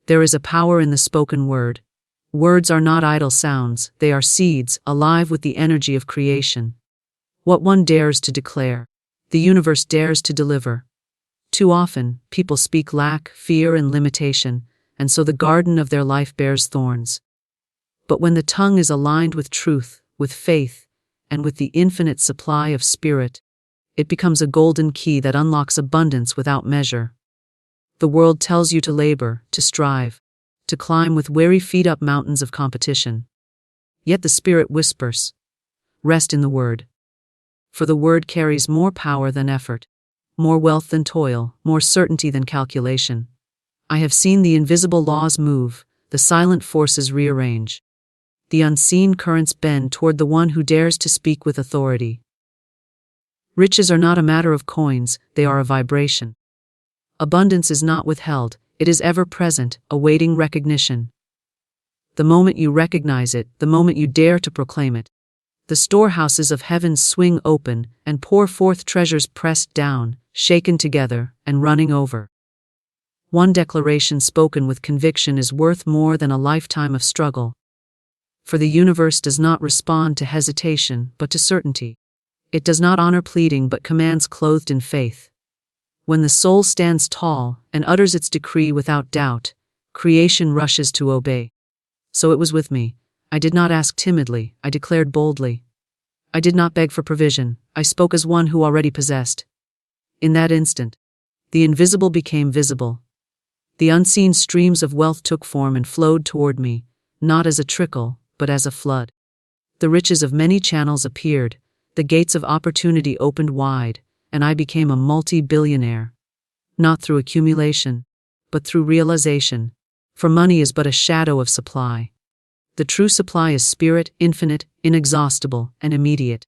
There is a power in the spoken word. Words are not idle sounds, they are seeds, alive with the energy of creation. What one dares to declare, the universe dares to deliver. Too often, people speak lack, fear, and limitation, and so the garden of their life bears thorns. But when the tongue is aligned with truth, with faith, and with the infinite supply of spirit, it becomes a golden key that unlocks abundance without measure. The world tells you to labor, to strive, to climb with weary feet up mountains of competition. Yet the Spirit whispers, rest in the word. For the word carries more power than effort, more wealth than toil, more certainty than calculation. I have seen the invisible laws move, the silent forces rearrange. The unseen currents bend toward the one who dares to speak with authority. Riches are not a matter of coins, they are a vibration. Abundance is not withheld, it is ever present, awaiting recognition. The moment you recognize it, the moment you dare to proclaim it, the storehouses of heaven swing open and pour forth treasures pressed down, shaken together, and running over. One declaration spoken with conviction is worth more than a lifetime of struggle. For the universe does not respond to hesitation, but to certainty. It does not honor pleading, but commands clothed in faith. When the soul stands tall and utters its decree without doubt, creation rushes to obey. So it was with me. I did not ask timidly, I declared boldly. I did not beg for provision, I spoke as one who already possessed. In that instant, the invisible became visible. The unseen streams of wealth took form and flowed toward me, not as a trickle, but as a flood. The riches of many channels appeared, the gates of opportunity opened wide, and I became a multi-billionaire. Not through accumulation, but through realization, for money is but a shadow of supply. The true supply is spirit, infinite, inexhaustible, and immediate.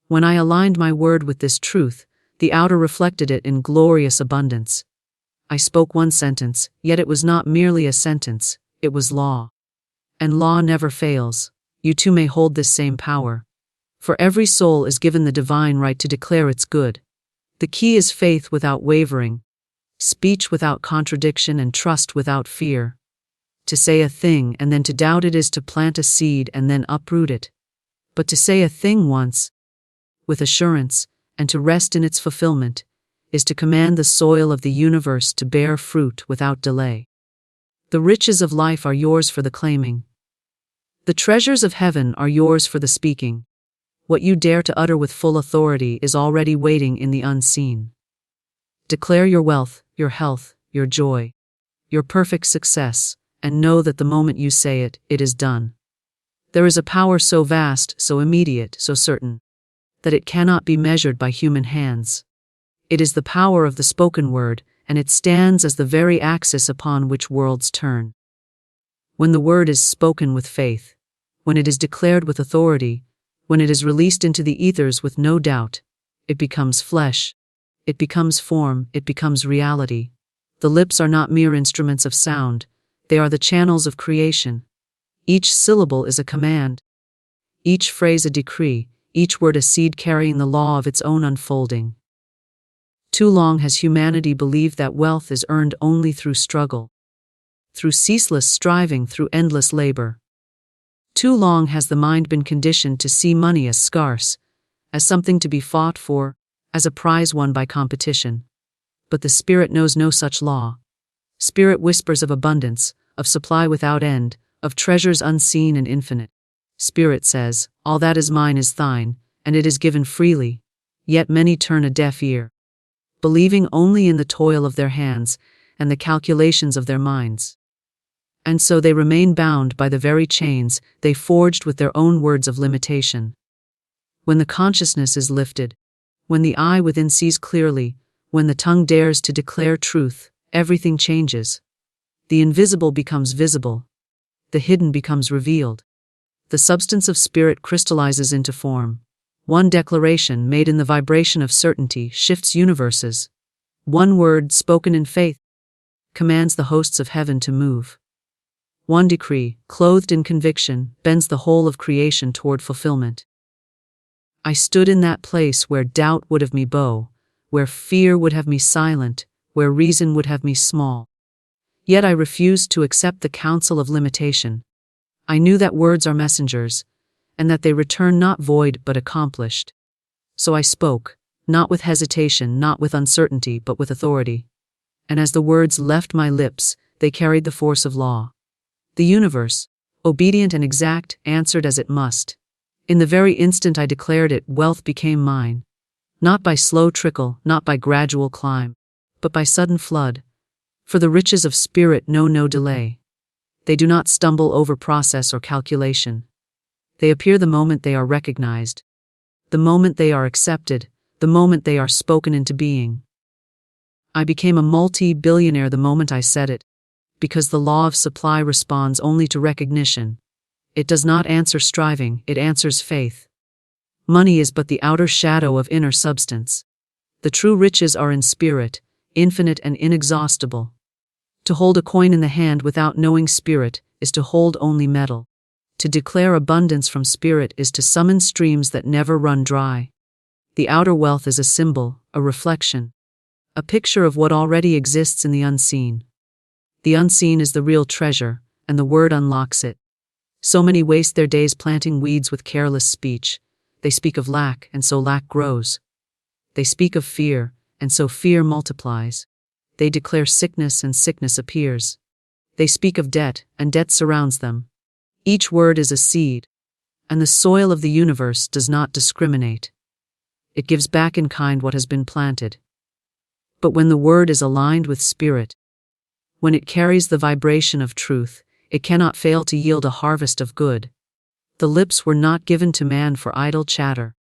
When I aligned my word with this truth, the outer reflected it in glorious abundance. I spoke one sentence, yet it was not merely a sentence, it was law. And law never fails. You too may hold this same power. For every soul is given the divine right to declare its good. The key is faith without wavering, speech without contradiction, and trust without fear. To say a thing and then to doubt it is to plant a seed and then uproot it. But to say a thing once, with assurance, and to rest in its fulfillment, is to command the soil of the universe to bear fruit without delay. The riches of life are yours for the claiming. The treasures of heaven are yours for the speaking. What you dare to utter with full authority is already waiting in the unseen. Declare your wealth, your health, your joy, your perfect success, and know that the moment you say it, it is done. There is a power so vast, so immediate, so certain, that it cannot be measured by human hands. It is the power of the spoken word, and it stands as the very axis upon which worlds turn. When the word is spoken with faith, when it is declared with authority, when it is released into the ethers with no doubt, it becomes flesh, it becomes form, it becomes reality. The lips are not mere instruments of sound, they are the channels of creation. Each syllable is a command, each phrase a decree, each word a seed carrying the law of its own unfolding. Too long has humanity believed that wealth is earned only through struggle, through ceaseless striving, through endless labor. Too long has the mind been conditioned to see money as scarce, as something to be fought for, as a prize won by competition. But the Spirit knows no such law. Spirit whispers of abundance, of supply without end, of treasures unseen and infinite. Spirit says, all that is mine is thine, and it is given freely. Yet many turn a deaf ear, believing only in the toil of their hands and the calculations of their minds. And so they remain bound by the very chains they forged with their own words of limitation. When the consciousness is lifted, when the eye within sees clearly, when the tongue dares to declare truth, everything changes. The invisible becomes visible. The hidden becomes revealed. The substance of spirit crystallizes into form. One declaration made in the vibration of certainty shifts universes. One word spoken in faith commands the hosts of heaven to move. One decree, clothed in conviction, bends the whole of creation toward fulfillment. I stood in that place where doubt would have me bow, where fear would have me silent, where reason would have me small. Yet I refused to accept the counsel of limitation. I knew that words are messengers, and that they return not void but accomplished. So I spoke, not with hesitation, not with uncertainty, but with authority. And as the words left my lips, they carried the force of law. The universe, obedient and exact, answered as it must. In the very instant I declared it, wealth became mine. Not by slow trickle, not by gradual climb, but by sudden flood. For the riches of spirit know no delay. They do not stumble over process or calculation. They appear the moment they are recognized, the moment they are accepted, the moment they are spoken into being. I became a multi-billionaire the moment I said it, because the law of supply responds only to recognition. It does not answer striving, it answers faith. Money is but the outer shadow of inner substance. The true riches are in spirit, infinite and inexhaustible. To hold a coin in the hand without knowing spirit is to hold only metal. To declare abundance from spirit is to summon streams that never run dry. The outer wealth is a symbol, a reflection, a picture of what already exists in the unseen. The unseen is the real treasure, and the word unlocks it. So many waste their days planting weeds with careless speech. They speak of lack, and so lack grows. They speak of fear, and so fear multiplies. They declare sickness, and sickness appears. They speak of debt, and debt surrounds them. Each word is a seed, and the soil of the universe does not discriminate. It gives back in kind what has been planted. But when the word is aligned with spirit, when it carries the vibration of truth, it cannot fail to yield a harvest of good. The lips were not given to man for idle chatter.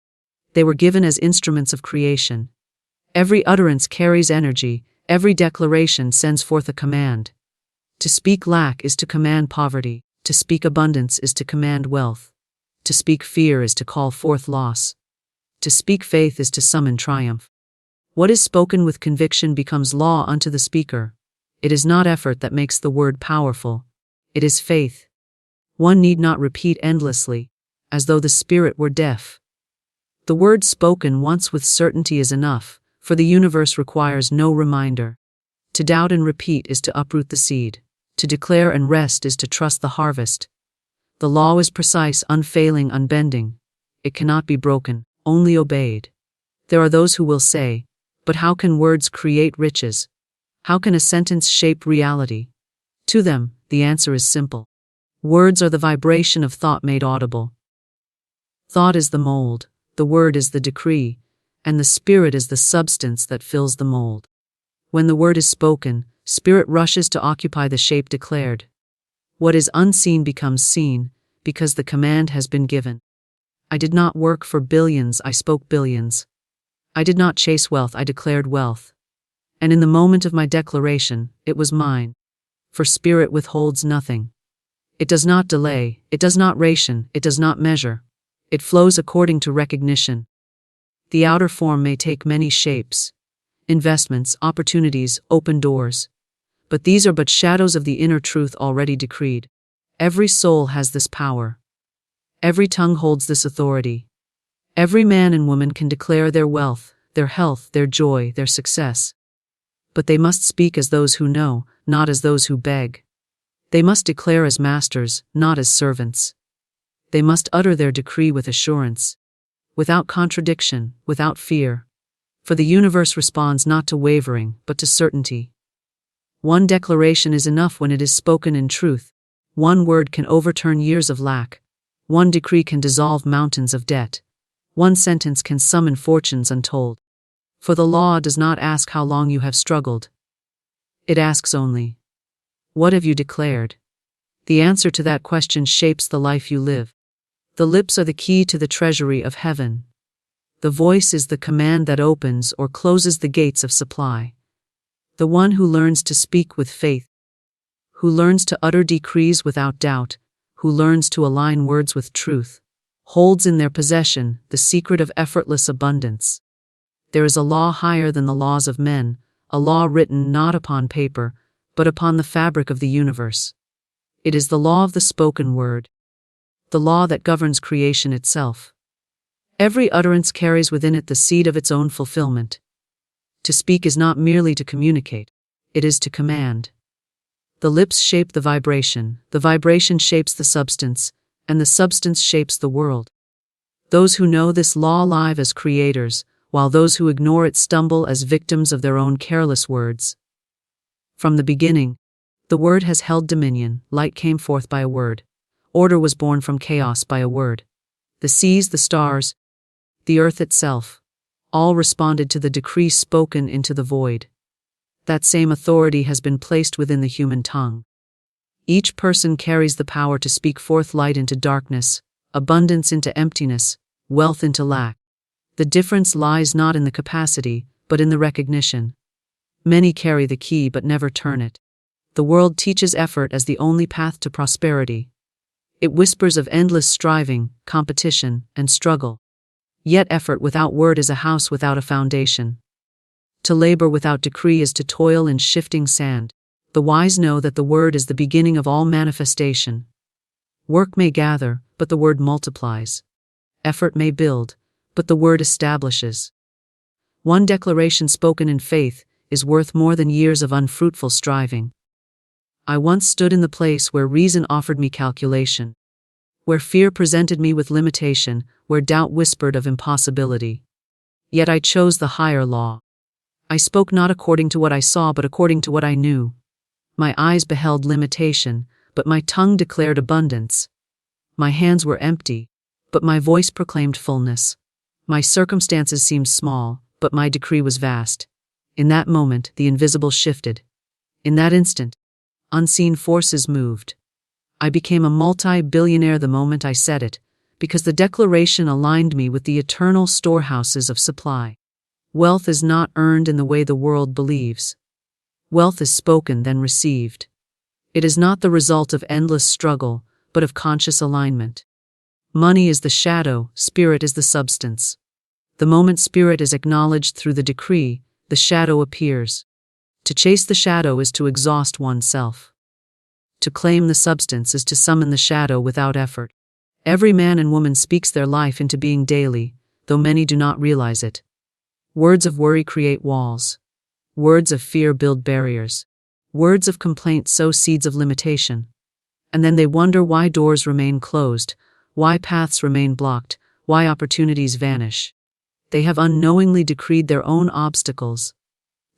They were given as instruments of creation. Every utterance carries energy, every declaration sends forth a command. To speak lack is to command poverty, to speak abundance is to command wealth. To speak fear is to call forth loss. To speak faith is to summon triumph. What is spoken with conviction becomes law unto the speaker. It is not effort that makes the word powerful. It is faith. One need not repeat endlessly, as though the spirit were deaf. The word spoken once with certainty is enough, for the universe requires no reminder. To doubt and repeat is to uproot the seed. To declare and rest is to trust the harvest. The law is precise, unfailing, unbending. It cannot be broken, only obeyed. There are those who will say, but how can words create riches? How can a sentence shape reality? To them, the answer is simple. Words are the vibration of thought made audible. Thought is the mold, the word is the decree, and the spirit is the substance that fills the mold. When the word is spoken, spirit rushes to occupy the shape declared. What is unseen becomes seen, because the command has been given. I did not work for billions, I spoke billions. I did not chase wealth, I declared wealth. And in the moment of my declaration, it was mine. For spirit withholds nothing. It does not delay, it does not ration, it does not measure. It flows according to recognition. The outer form may take many shapes. Investments, opportunities, open doors. But these are but shadows of the inner truth already decreed. Every soul has this power. Every tongue holds this authority. Every man and woman can declare their wealth, their health, their joy, their success. But they must speak as those who know, not as those who beg. They must declare as masters, not as servants. They must utter their decree with assurance, without contradiction, without fear. For the universe responds not to wavering, but to certainty. One declaration is enough when it is spoken in truth. One word can overturn years of lack. One decree can dissolve mountains of debt. One sentence can summon fortunes untold. For the law does not ask how long you have struggled. It asks only, what have you declared? The answer to that question shapes the life you live. The lips are the key to the treasury of heaven. The voice is the command that opens or closes the gates of supply. The one who learns to speak with faith, who learns to utter decrees without doubt, who learns to align words with truth, holds in their possession the secret of effortless abundance. There is a law higher than the laws of men, a law written not upon paper, but upon the fabric of the universe. It is the law of the spoken word, the law that governs creation itself. Every utterance carries within it the seed of its own fulfillment. To speak is not merely to communicate, it is to command. The lips shape the vibration shapes the substance, and the substance shapes the world. Those who know this law live as creators, while those who ignore it stumble as victims of their own careless words. From the beginning, the word has held dominion. Light came forth by a word. Order was born from chaos by a word. The seas, the stars, the earth itself, all responded to the decree spoken into the void. That same authority has been placed within the human tongue. Each person carries the power to speak forth light into darkness, abundance into emptiness, wealth into lack. The difference lies not in the capacity, but in the recognition. Many carry the key but never turn it. The world teaches effort as the only path to prosperity. It whispers of endless striving, competition, and struggle. Yet effort without word is a house without a foundation. To labor without decree is to toil in shifting sand. The wise know that the word is the beginning of all manifestation. Work may gather, but the word multiplies. Effort may build, but the word establishes. One declaration spoken in faith is worth more than years of unfruitful striving. I once stood in the place where reason offered me calculation, where fear presented me with limitation, where doubt whispered of impossibility. Yet I chose the higher law. I spoke not according to what I saw but according to what I knew. My eyes beheld limitation, but my tongue declared abundance. My hands were empty, but my voice proclaimed fullness. My circumstances seemed small, but my decree was vast. In that moment, the invisible shifted. In that instant, unseen forces moved. I became a multi-billionaire the moment I said it, because the declaration aligned me with the eternal storehouses of supply. Wealth is not earned in the way the world believes. Wealth is spoken then received. It is not the result of endless struggle, but of conscious alignment. Money is the shadow, spirit is the substance. The moment spirit is acknowledged through the decree, the shadow appears. To chase the shadow is to exhaust oneself. To claim the substance is to summon the shadow without effort. Every man and woman speaks their life into being daily, though many do not realize it. Words of worry create walls. Words of fear build barriers. Words of complaint sow seeds of limitation. And then they wonder why doors remain closed, why paths remain blocked, why opportunities vanish. They have unknowingly decreed their own obstacles.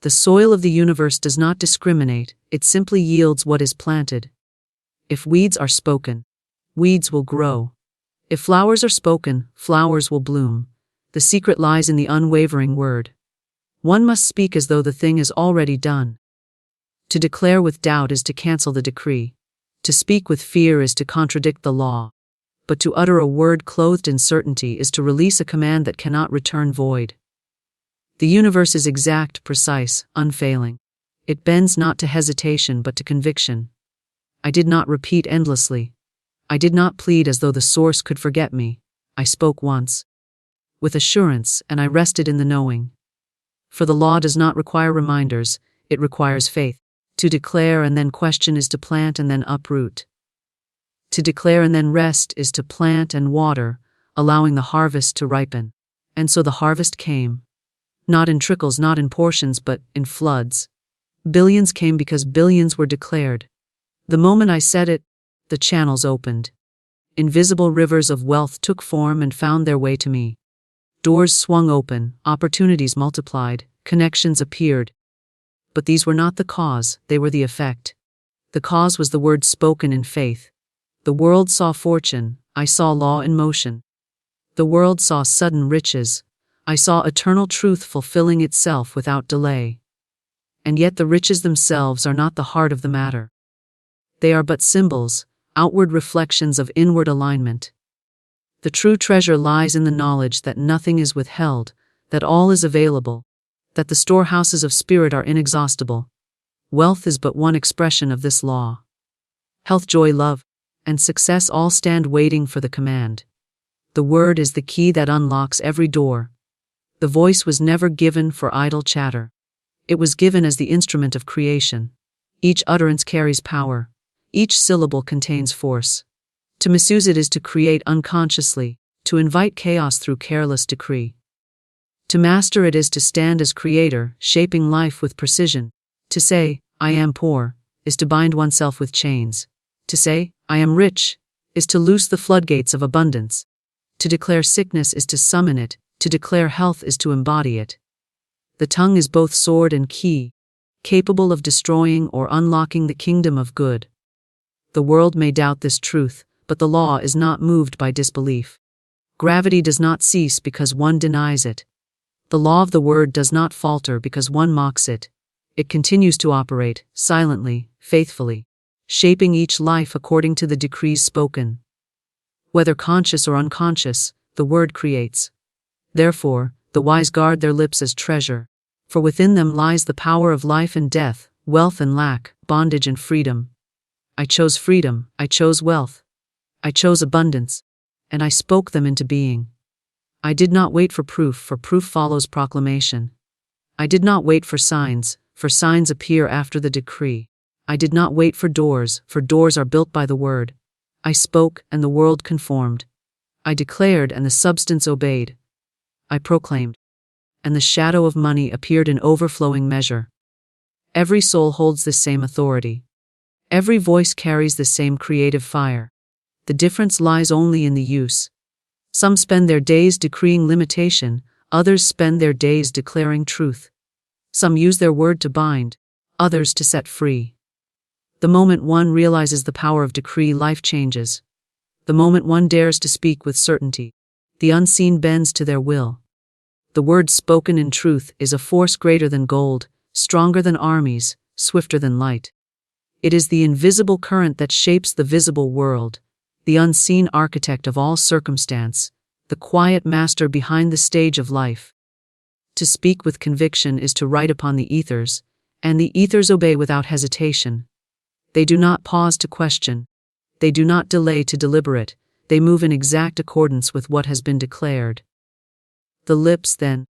The soil of the universe does not discriminate, it simply yields what is planted. If weeds are spoken, weeds will grow. If flowers are spoken, flowers will bloom. The secret lies in the unwavering word. One must speak as though the thing is already done. To declare with doubt is to cancel the decree. To speak with fear is to contradict the law. But to utter a word clothed in certainty is to release a command that cannot return void. The universe is exact, precise, unfailing. It bends not to hesitation but to conviction. I did not repeat endlessly. I did not plead as though the source could forget me. I spoke once, with assurance, and I rested in the knowing. For the law does not require reminders, it requires faith. To declare and then question is to plant and then uproot. To declare and then rest is to plant and water, allowing the harvest to ripen. And so the harvest came. Not in trickles, not in portions, but in floods. Billions came because billions were declared. The moment I said it, the channels opened. Invisible rivers of wealth took form and found their way to me. Doors swung open, opportunities multiplied, connections appeared. But these were not the cause, they were the effect. The cause was the word spoken in faith. The world saw fortune, I saw law in motion. The world saw sudden riches, I saw eternal truth fulfilling itself without delay. And yet the riches themselves are not the heart of the matter. They are but symbols, outward reflections of inward alignment. The true treasure lies in the knowledge that nothing is withheld, that all is available, that the storehouses of spirit are inexhaustible. Wealth is but one expression of this law. Health, joy, love, and success all stand waiting for the command. The word is the key that unlocks every door. The voice was never given for idle chatter. It was given as the instrument of creation. Each utterance carries power. Each syllable contains force. To misuse it is to create unconsciously, to invite chaos through careless decree. To master it is to stand as creator, shaping life with precision. To say, I am poor, is to bind oneself with chains. To say, I am rich, is to loose the floodgates of abundance. To declare sickness is to summon it, to declare health is to embody it. The tongue is both sword and key, capable of destroying or unlocking the kingdom of good. The world may doubt this truth, but the law is not moved by disbelief. Gravity does not cease because one denies it. The law of the word does not falter because one mocks it. It continues to operate, silently, faithfully, shaping each life according to the decrees spoken. Whether conscious or unconscious, the word creates. Therefore, the wise guard their lips as treasure, for within them lies the power of life and death, wealth and lack, bondage and freedom. I chose freedom, I chose wealth, I chose abundance, and I spoke them into being. I did not wait for proof follows proclamation. I did not wait for signs appear after the decree. I did not wait for doors are built by the word. I spoke, and the world conformed. I declared, and the substance obeyed. I proclaimed, and the shadow of money appeared in overflowing measure. Every soul holds this same authority. Every voice carries the same creative fire. The difference lies only in the use. Some spend their days decreeing limitation, others spend their days declaring truth. Some use their word to bind, others to set free. The moment one realizes the power of decree, life changes. The moment one dares to speak with certainty, the unseen bends to their will. The word spoken in truth is a force greater than gold, stronger than armies, swifter than light. It is the invisible current that shapes the visible world, the unseen architect of all circumstance, the quiet master behind the stage of life. To speak with conviction is to write upon the ethers, and the ethers obey without hesitation. They do not pause to question. They do not delay to deliberate. They move in exact accordance with what has been declared. The lips, then,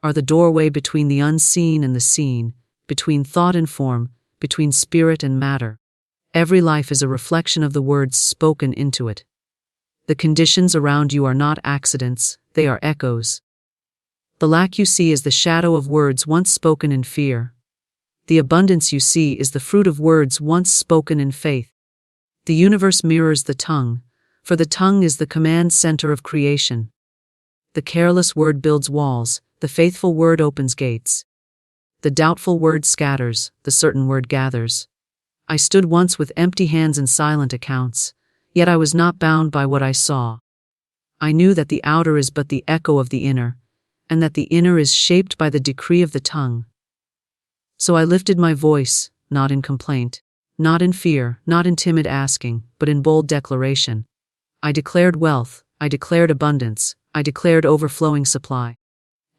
are the doorway between the unseen and the seen, between thought and form, between spirit and matter. Every life is a reflection of the words spoken into it. The conditions around you are not accidents, they are echoes. The lack you see is the shadow of words once spoken in fear. The abundance you see is the fruit of words once spoken in faith. The universe mirrors the tongue, for the tongue is the command center of creation. The careless word builds walls, the faithful word opens gates. The doubtful word scatters, the certain word gathers. I stood once with empty hands and silent accounts, yet I was not bound by what I saw. I knew that the outer is but the echo of the inner, and that the inner is shaped by the decree of the tongue. So I lifted my voice, not in complaint, not in fear, not in timid asking, but in bold declaration. I declared wealth, I declared abundance, I declared overflowing supply.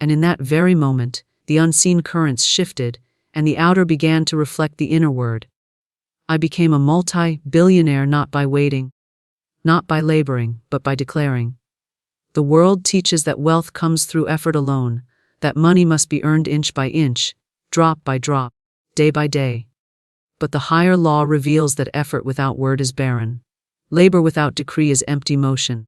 And in that very moment, the unseen currents shifted, and the outer began to reflect the inner word. I became a multi-billionaire not by waiting, not by laboring, but by declaring. The world teaches that wealth comes through effort alone, that money must be earned inch by inch, drop by drop, day by day. But the higher law reveals that effort without word is barren. Labor without decree is empty motion.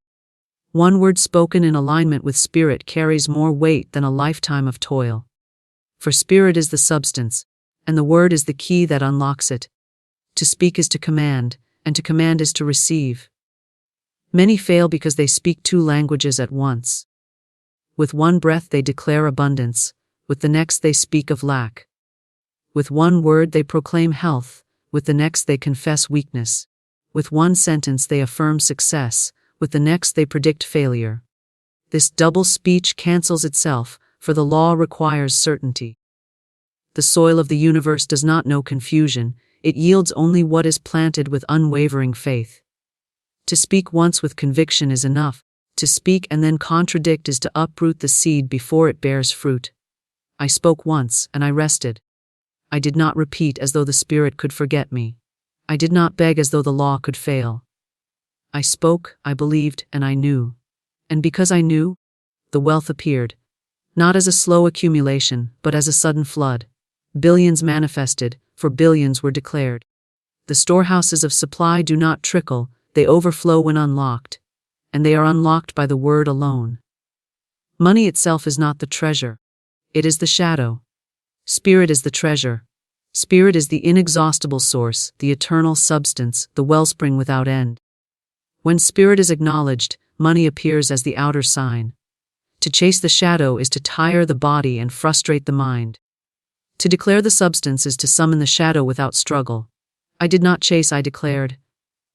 One word spoken in alignment with spirit carries more weight than a lifetime of toil. For spirit is the substance, and the word is the key that unlocks it. To speak is to command, and to command is to receive. Many fail because they speak two languages at once. With one breath they declare abundance, with the next they speak of lack. With one word they proclaim health, with the next they confess weakness. With one sentence they affirm success, with the next they predict failure. This double speech cancels itself, for the law requires certainty. The soil of the universe does not know confusion, it yields only what is planted with unwavering faith. To speak once with conviction is enough, to speak and then contradict is to uproot the seed before it bears fruit. I spoke once, and I rested. I did not repeat as though the Spirit could forget me. I did not beg as though the law could fail. I spoke, I believed, and I knew. And because I knew, the wealth appeared, not as a slow accumulation, but as a sudden flood. Billions manifested, for billions were declared. The storehouses of supply do not trickle, they overflow when unlocked, and they are unlocked by the word alone. Money itself is not the treasure. It is the shadow. Spirit is the treasure. Spirit is the inexhaustible source, the eternal substance, the wellspring without end. When spirit is acknowledged, money appears as the outer sign. To chase the shadow is to tire the body and frustrate the mind. To declare the substance is to summon the shadow without struggle. I did not chase, I declared.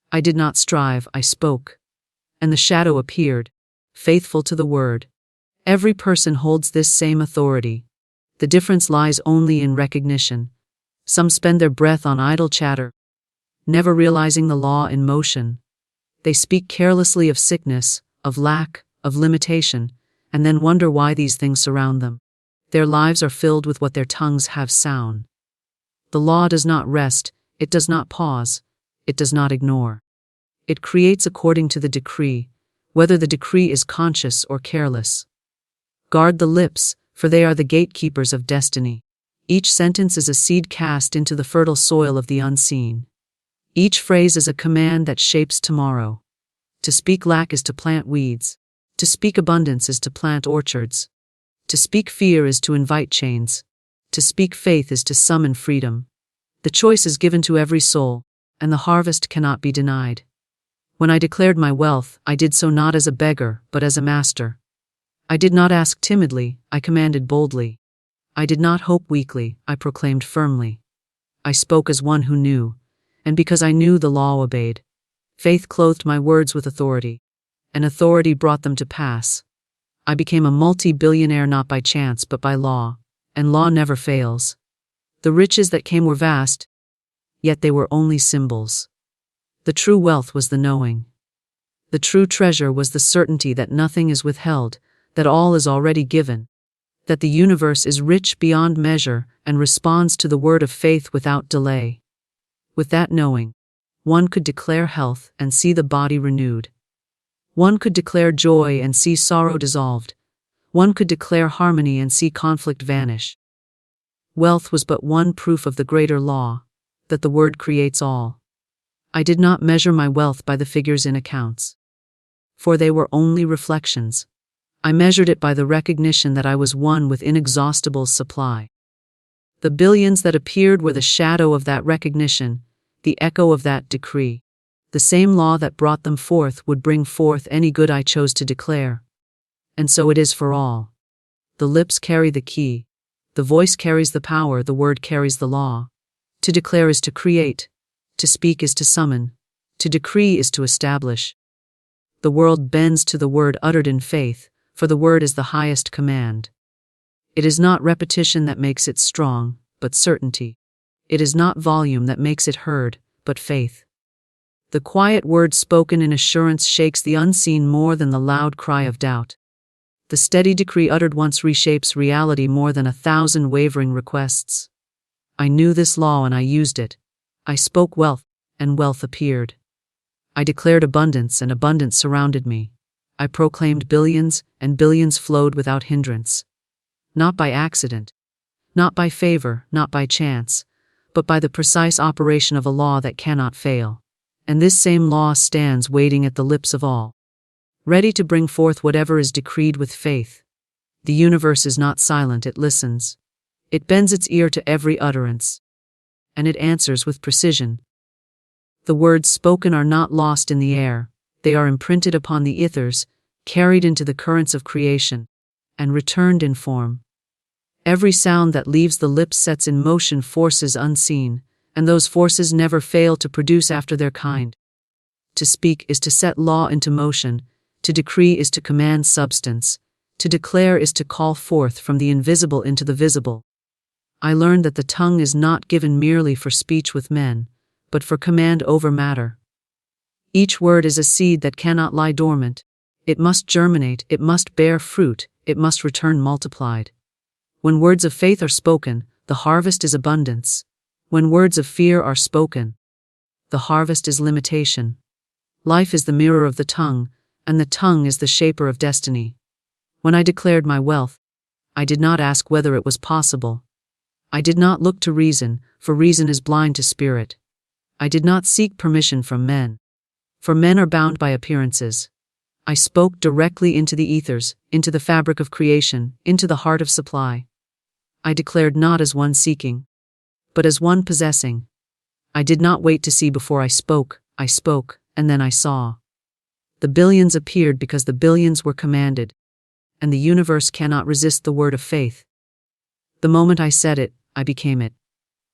I did not strive, I spoke. And the shadow appeared, faithful to the word. Every person holds this same authority. The difference lies only in recognition. Some spend their breath on idle chatter, never realizing the law in motion. They speak carelessly of sickness, of lack, of limitation, and then wonder why these things surround them. Their lives are filled with what their tongues have sown. The law does not rest, it does not pause, it does not ignore. It creates according to the decree, whether the decree is conscious or careless. Guard the lips, for they are the gatekeepers of destiny. Each sentence is a seed cast into the fertile soil of the unseen. Each phrase is a command that shapes tomorrow. To speak lack is to plant weeds. To speak abundance is to plant orchards. To speak fear is to invite chains. To speak faith is to summon freedom. The choice is given to every soul, and the harvest cannot be denied. When I declared my wealth, I did so not as a beggar, but as a master. I did not ask timidly, I commanded boldly. I did not hope weakly, I proclaimed firmly. I spoke as one who knew, and because I knew, the law obeyed. Faith clothed my words with authority, and authority brought them to pass. I became a multi-billionaire not by chance but by law, and law never fails. The riches that came were vast, yet they were only symbols. The true wealth was the knowing. The true treasure was the certainty that nothing is withheld, that all is already given, that the universe is rich beyond measure and responds to the word of faith without delay. With that knowing, one could declare health and see the body renewed. One could declare joy and see sorrow dissolved. One could declare harmony and see conflict vanish. Wealth was but one proof of the greater law, that the word creates all. I did not measure my wealth by the figures in accounts, for they were only reflections. I measured it by the recognition that I was one with inexhaustible supply. The billions that appeared were the shadow of that recognition, the echo of that decree. The same law that brought them forth would bring forth any good I chose to declare. And so it is for all. The lips carry the key. The voice carries the power, the word carries the law. To declare is to create. To speak is to summon. To decree is to establish. The world bends to the word uttered in faith, for the word is the highest command. It is not repetition that makes it strong, but certainty. It is not volume that makes it heard, but faith. The quiet word spoken in assurance shakes the unseen more than the loud cry of doubt. The steady decree uttered once reshapes reality more than 1,000 wavering requests. I knew this law and I used it. I spoke wealth, and wealth appeared. I declared abundance, and abundance surrounded me. I proclaimed billions, and billions flowed without hindrance. Not by accident, not by favor, not by chance, but by the precise operation of a law that cannot fail. And this same law stands waiting at the lips of all, ready to bring forth whatever is decreed with faith. The universe is not silent, it listens. It bends its ear to every utterance, and it answers with precision. The words spoken are not lost in the air, they are imprinted upon the ethers, carried into the currents of creation, and returned in form. Every sound that leaves the lips sets in motion forces unseen, and those forces never fail to produce after their kind. To speak is to set law into motion, to decree is to command substance, to declare is to call forth from the invisible into the visible. I learned that the tongue is not given merely for speech with men, but for command over matter. Each word is a seed that cannot lie dormant. It must germinate, it must bear fruit, it must return multiplied. When words of faith are spoken, the harvest is abundance. When words of fear are spoken, the harvest is limitation. Life is the mirror of the tongue, and the tongue is the shaper of destiny. When I declared my wealth, I did not ask whether it was possible. I did not look to reason, for reason is blind to spirit. I did not seek permission from men, for men are bound by appearances. I spoke directly into the ethers, into the fabric of creation, into the heart of supply. I declared not as one seeking, but as one possessing. I did not wait to see before I spoke, and then I saw. The billions appeared because the billions were commanded, and the universe cannot resist the word of faith. The moment I said it, I became it.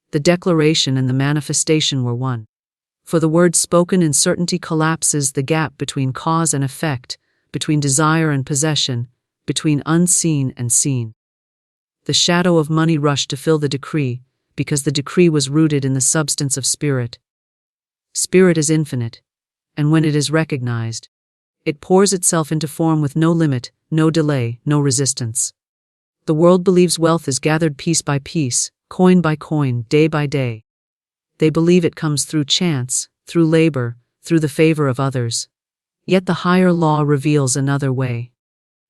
The declaration and the manifestation were one. For the word spoken in certainty collapses the gap between cause and effect, between desire and possession, between unseen and seen. The shadow of money rushed to fill the decree, because the decree was rooted in the substance of spirit. Spirit is infinite, and when it is recognized, it pours itself into form with no limit, no delay, no resistance. The world believes wealth is gathered piece by piece, coin by coin, day by day. They believe it comes through chance, through labor, through the favor of others. Yet the higher law reveals another way.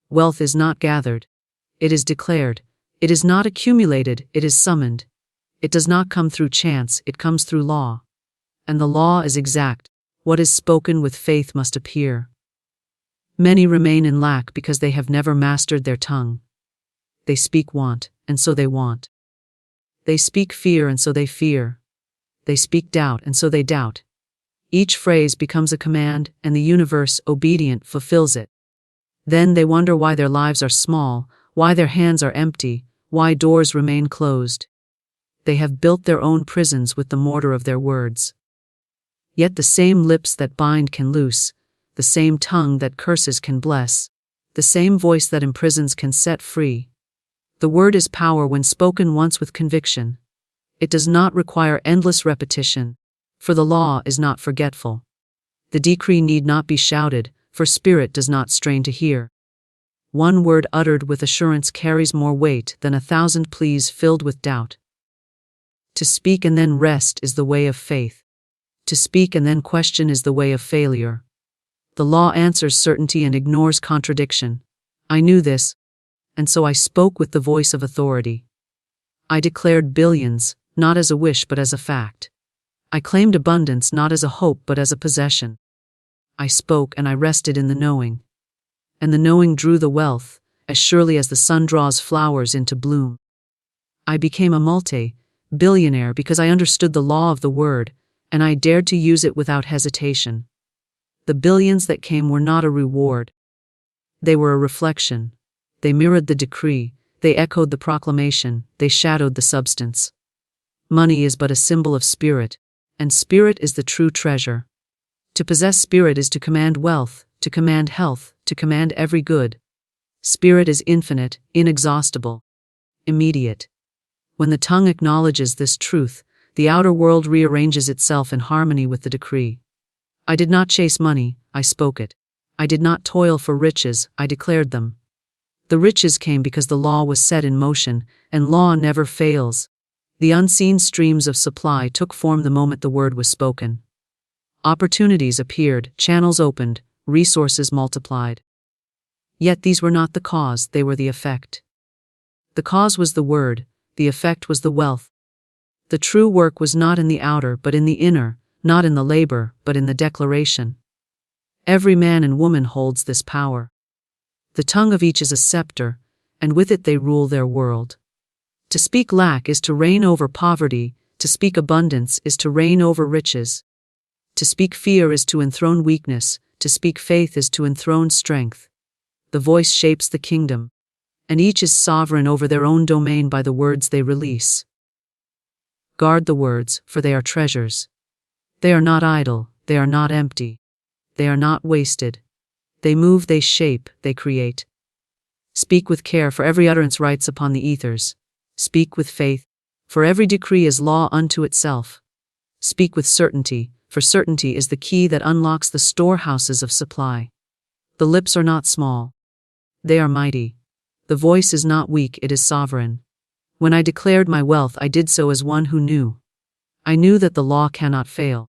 Wealth is not gathered. It is declared. It is not accumulated, it is summoned. It does not come through chance, it comes through law. And the law is exact. What is spoken with faith must appear. Many remain in lack because they have never mastered their tongue. They speak want, and so they want. They speak fear, and so they fear. They speak doubt, and so they doubt. Each phrase becomes a command, and the universe, obedient, fulfills it. Then they wonder why their lives are small, why their hands are empty, why doors remain closed. They have built their own prisons with the mortar of their words. Yet the same lips that bind can loose, the same tongue that curses can bless, the same voice that imprisons can set free. The word is power when spoken once with conviction. It does not require endless repetition, for the law is not forgetful. The decree need not be shouted, for spirit does not strain to hear. One word uttered with assurance carries more weight than 1,000 pleas filled with doubt. To speak and then rest is the way of faith. To speak and then question is the way of failure. The law answers certainty and ignores contradiction. I knew this, and so I spoke with the voice of authority. I declared billions, not as a wish but as a fact. I claimed abundance not as a hope but as a possession. I spoke and I rested in the knowing. And the knowing drew the wealth, as surely as the sun draws flowers into bloom. I became a multi-billionaire because I understood the law of the word, and I dared to use it without hesitation. The billions that came were not a reward. They were a reflection. They mirrored the decree, they echoed the proclamation, they shadowed the substance. Money is but a symbol of spirit, and spirit is the true treasure. To possess spirit is to command wealth, to command health, to command every good. Spirit is infinite, inexhaustible, immediate. When the tongue acknowledges this truth, the outer world rearranges itself in harmony with the decree. I did not chase money, I spoke it. I did not toil for riches, I declared them. The riches came because the law was set in motion, and law never fails. The unseen streams of supply took form the moment the word was spoken. Opportunities appeared, channels opened, resources multiplied. Yet these were not the cause, they were the effect. The cause was the word, the effect was the wealth. The true work was not in the outer but in the inner, not in the labor but in the declaration. Every man and woman holds this power. The tongue of each is a scepter, and with it they rule their world. To speak lack is to reign over poverty, to speak abundance is to reign over riches. To speak fear is to enthrone weakness, to speak faith is to enthrone strength. The voice shapes the kingdom, and each is sovereign over their own domain by the words they release. Guard the words, for they are treasures. They are not idle, they are not empty. They are not wasted. They move, they shape, they create. Speak with care, for every utterance writes upon the ethers. Speak with faith, for every decree is law unto itself. Speak with certainty, for certainty is the key that unlocks the storehouses of supply. The lips are not small. They are mighty. The voice is not weak, it is sovereign. When I declared my wealth, I did so as one who knew. I knew that the law cannot fail.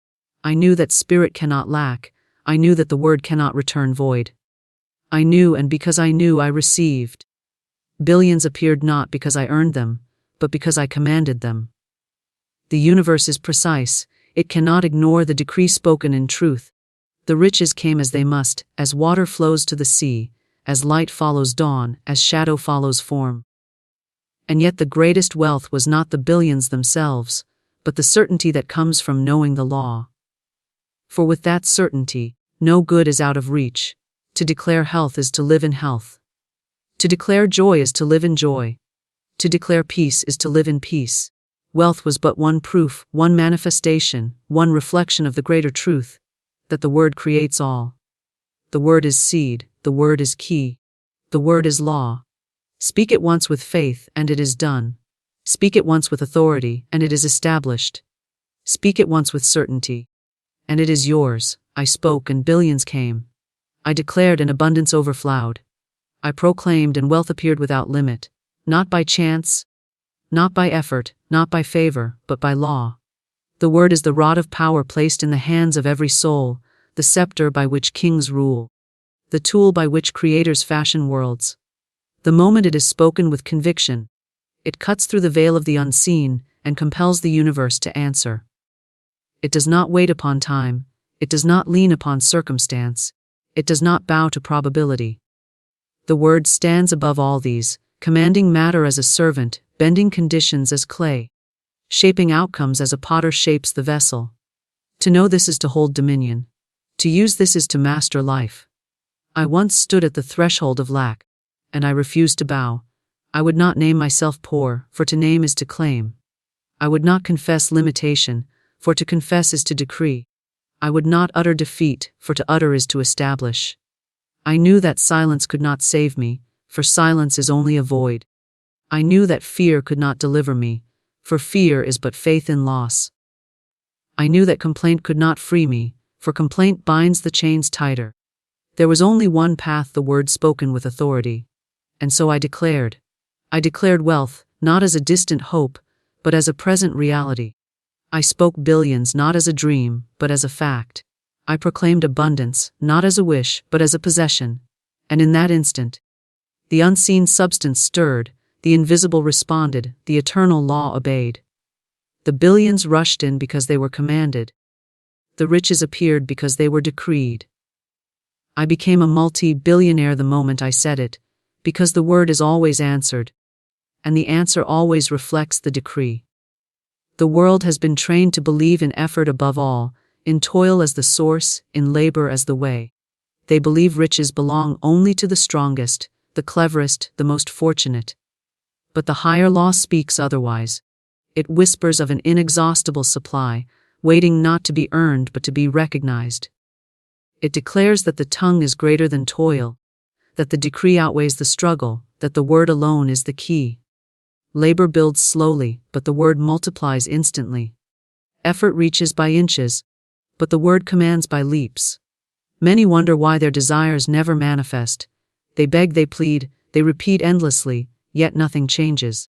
I knew that spirit cannot lack. I knew that the word cannot return void. I knew, and because I knew, I received. Billions appeared not because I earned them, but because I commanded them. The universe is precise. It cannot ignore the decree spoken in truth. The riches came as they must, as water flows to the sea, as light follows dawn, as shadow follows form. And yet the greatest wealth was not the billions themselves, but the certainty that comes from knowing the law. For with that certainty, no good is out of reach. To declare health is to live in health. To declare joy is to live in joy. To declare peace is to live in peace. Wealth was but one proof, one manifestation, one reflection of the greater truth, that the word creates all. The word is seed, the word is key. The word is law. Speak it once with faith, and it is done. Speak it once with authority, and it is established. Speak it once with certainty, and it is yours. I spoke, and billions came. I declared, and abundance overflowed. I proclaimed, and wealth appeared without limit, not by chance, not by effort, not by favor, but by law. The word is the rod of power placed in the hands of every soul, the scepter by which kings rule, the tool by which creators fashion worlds. The moment it is spoken with conviction, it cuts through the veil of the unseen and compels the universe to answer. It does not wait upon time, it does not lean upon circumstance, it does not bow to probability. The word stands above all these, commanding matter as a servant, bending conditions as clay, shaping outcomes as a potter shapes the vessel. To know this is to hold dominion. To use this is to master life. I once stood at the threshold of lack, and I refused to bow. I would not name myself poor, for to name is to claim. I would not confess limitation, for to confess is to decree. I would not utter defeat, for to utter is to establish. I knew that silence could not save me, for silence is only a void. I knew that fear could not deliver me, for fear is but faith in loss. I knew that complaint could not free me, for complaint binds the chains tighter. There was only one path, the word spoken with authority. And so I declared. I declared wealth, not as a distant hope, but as a present reality. I spoke billions not as a dream, but as a fact. I proclaimed abundance, not as a wish, but as a possession. And in that instant, the unseen substance stirred, the invisible responded, the eternal law obeyed. The billions rushed in because they were commanded. The riches appeared because they were decreed. I became a multi-billionaire the moment I said it, because the word is always answered, and the answer always reflects the decree. The world has been trained to believe in effort above all, in toil as the source, in labor as the way. They believe riches belong only to the strongest, the cleverest, the most fortunate. But the higher law speaks otherwise. It whispers of an inexhaustible supply, waiting not to be earned but to be recognized. It declares that the tongue is greater than toil, that the decree outweighs the struggle, that the word alone is the key. Labor builds slowly, but the word multiplies instantly. Effort reaches by inches, but the word commands by leaps. Many wonder why their desires never manifest. They beg, they plead, they repeat endlessly, yet nothing changes.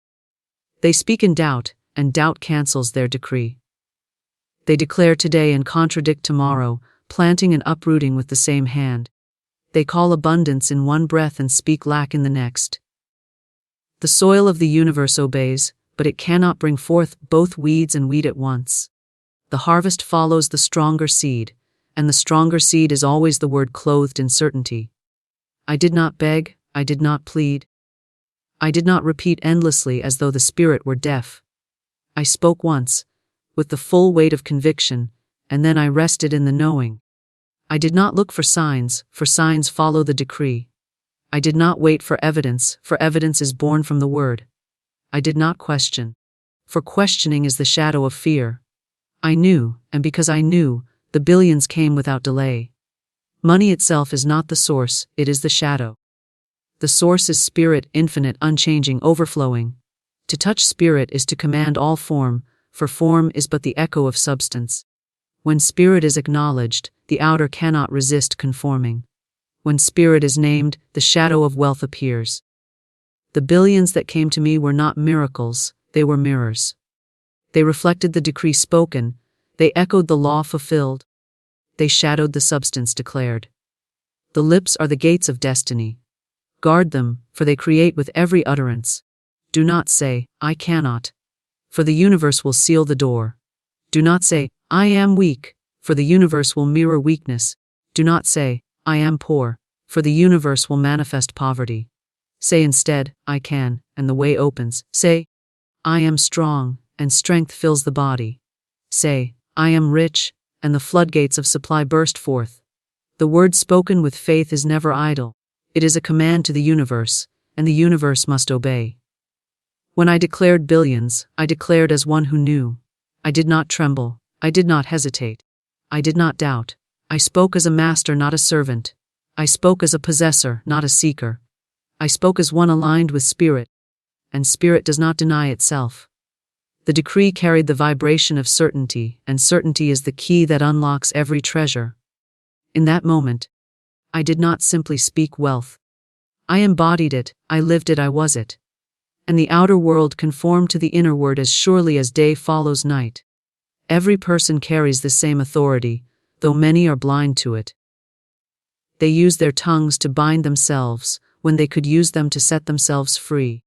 They speak in doubt, and doubt cancels their decree. They declare today and contradict tomorrow, planting and uprooting with the same hand. They call abundance in one breath and speak lack in the next. The soil of the universe obeys, but it cannot bring forth both weeds and wheat at once. The harvest follows the stronger seed, and the stronger seed is always the word clothed in certainty. I did not beg, I did not plead. I did not repeat endlessly as though the spirit were deaf. I spoke once, with the full weight of conviction, and then I rested in the knowing. I did not look for signs follow the decree. I did not wait for evidence is born from the word. I did not question, for questioning is the shadow of fear. I knew, and because I knew, the billions came without delay. Money itself is not the source, it is the shadow. The source is spirit, infinite, unchanging, overflowing. To touch spirit is to command all form, for form is but the echo of substance. When spirit is acknowledged, the outer cannot resist conforming. When spirit is named, the shadow of wealth appears. The billions that came to me were not miracles, they were mirrors. They reflected the decree spoken, they echoed the law fulfilled. They shadowed the substance declared. The lips are the gates of destiny. Guard them, for they create with every utterance. Do not say, I cannot, for the universe will seal the door. Do not say, I am weak, for the universe will mirror weakness. Do not say, I am poor, for the universe will manifest poverty. Say instead, I can, and the way opens. Say, I am strong, and strength fills the body. Say, I am rich, and the floodgates of supply burst forth. The word spoken with faith is never idle. It is a command to the universe, and the universe must obey. When I declared billions, I declared as one who knew. I did not tremble, I did not hesitate. I did not doubt. I spoke as a master, not a servant. I spoke as a possessor, not a seeker. I spoke as one aligned with spirit, and spirit does not deny itself. The decree carried the vibration of certainty, and certainty is the key that unlocks every treasure. In that moment, I did not simply speak wealth. I embodied it, I lived it, I was it. And the outer world conformed to the inner word as surely as day follows night. Every person carries the same authority, though many are blind to it. They use their tongues to bind themselves, when they could use them to set themselves free.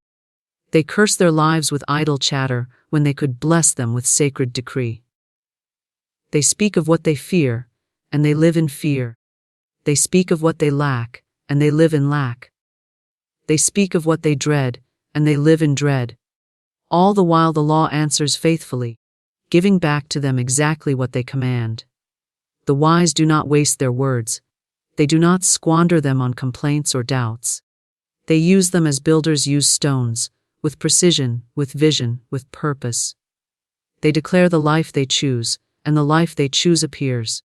They curse their lives with idle chatter, when they could bless them with sacred decree. They speak of what they fear, and they live in fear. They speak of what they lack, and they live in lack. They speak of what they dread, and they live in dread. All the while the law answers faithfully, giving back to them exactly what they command. The wise do not waste their words. They do not squander them on complaints or doubts. They use them as builders use stones, with precision, with vision, with purpose. They declare the life they choose, and the life they choose appears.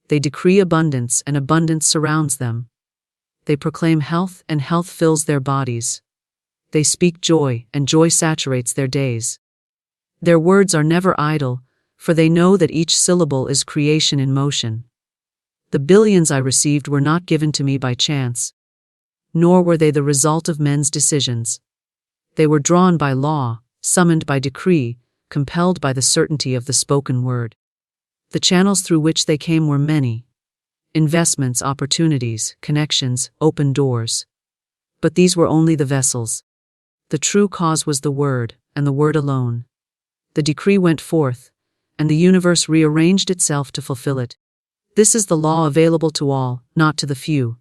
They decree abundance, and abundance surrounds them. They proclaim health, and health fills their bodies. They speak joy, and joy saturates their days. Their words are never idle, for they know that each syllable is creation in motion. The billions I received were not given to me by chance, nor were they the result of men's decisions. They were drawn by law, summoned by decree, compelled by the certainty of the spoken word. The channels through which they came were many. Investments, opportunities, connections, open doors. But these were only the vessels. The true cause was the word, and the word alone. The decree went forth, and the universe rearranged itself to fulfill it. This is the law available to all, not to the few.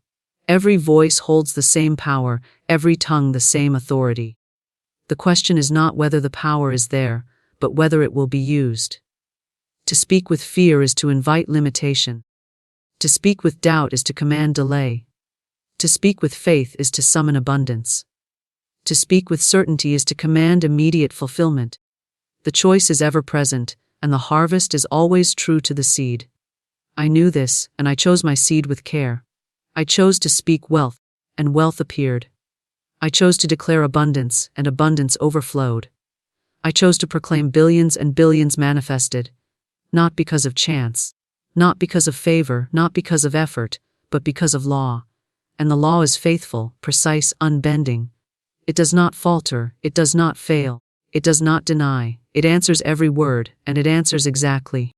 Every voice holds the same power, every tongue the same authority. The question is not whether the power is there, but whether it will be used. To speak with fear is to invite limitation. To speak with doubt is to command delay. To speak with faith is to summon abundance. To speak with certainty is to command immediate fulfillment. The choice is ever present, and the harvest is always true to the seed. I knew this, and I chose my seed with care. I chose to speak wealth, and wealth appeared. I chose to declare abundance, and abundance overflowed. I chose to proclaim billions, and billions manifested. Not because of chance, not because of favor, not because of effort, but because of law. And the law is faithful, precise, unbending. It does not falter, it does not fail, it does not deny, it answers every word, and it answers exactly.